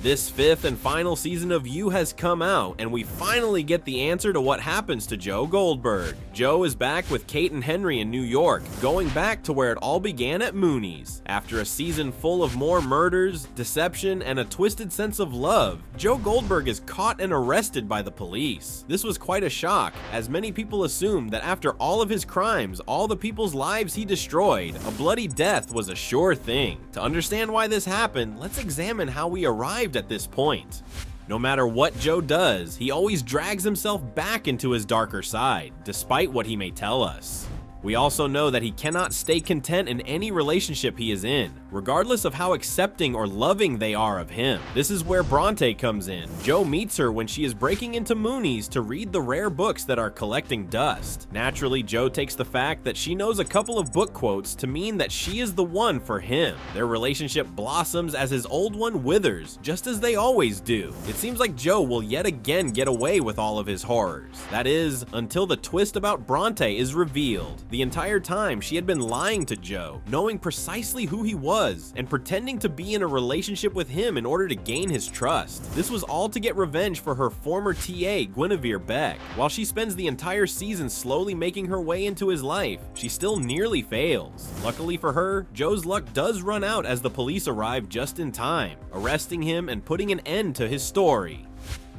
This fifth and final season of You has come out, and we finally get the answer to what happens to Joe Goldberg. Joe is back with Kate and Henry in New York, going back to where it all began at Mooney's. After a season full of more murders, deception, and a twisted sense of love, Joe Goldberg is caught and arrested by the police. This was quite a shock, as many people assumed that after all of his crimes, all the people's lives he destroyed, a bloody death was a sure thing. To understand why this happened, let's examine how we arrived at this point. No matter what Joe does, he always drags himself back into his darker side, despite what he may tell us. We also know that he cannot stay content in any relationship he is in, regardless of how accepting or loving they are of him. This is where Bronte comes in. Joe meets her when she is breaking into Mooney's to read the rare books that are collecting dust. Naturally, Joe takes the fact that she knows a couple of book quotes to mean that she is the one for him. Their relationship blossoms as his old one withers, just as they always do. It seems like Joe will yet again get away with all of his horrors. That is, until the twist about Bronte is revealed. The entire time, she had been lying to Joe, knowing precisely who he was, and pretending to be in a relationship with him in order to gain his trust. This was all to get revenge for her former TA, Guinevere Beck. While she spends the entire season slowly making her way into his life, she still nearly fails. Luckily for her, Joe's luck does run out as the police arrive just in time, arresting him and putting an end to his story.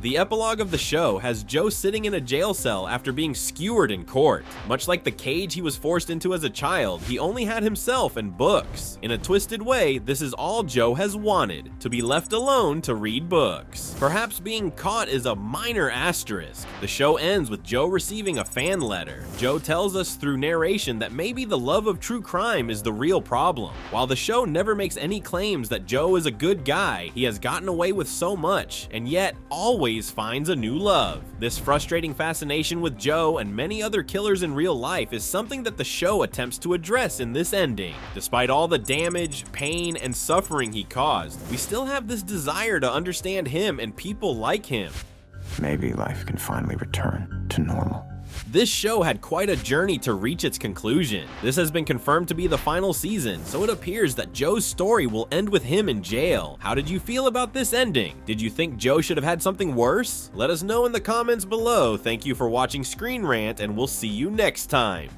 The epilogue of the show has Joe sitting in a jail cell after being skewered in court. Much like the cage he was forced into as a child, he only had himself and books. In a twisted way, this is all Joe has wanted, to be left alone to read books. Perhaps being caught is a minor asterisk. The show ends with Joe receiving a fan letter. Joe tells us through narration that maybe the love of true crime is the real problem. While the show never makes any claims that Joe is a good guy, he has gotten away with so much, and yet always finds a new love. This frustrating fascination with Joe and many other killers in real life is something that the show attempts to address in this ending. Despite all the damage, pain, and suffering he caused, we still have this desire to understand him and people like him. Maybe life can finally return to normal. This show had quite a journey to reach its conclusion. This has been confirmed to be the final season, so it appears that Joe's story will end with him in jail. How did you feel about this ending? Did you think Joe should have had something worse? Let us know in the comments below. Thank you for watching Screen Rant, and we'll see you next time.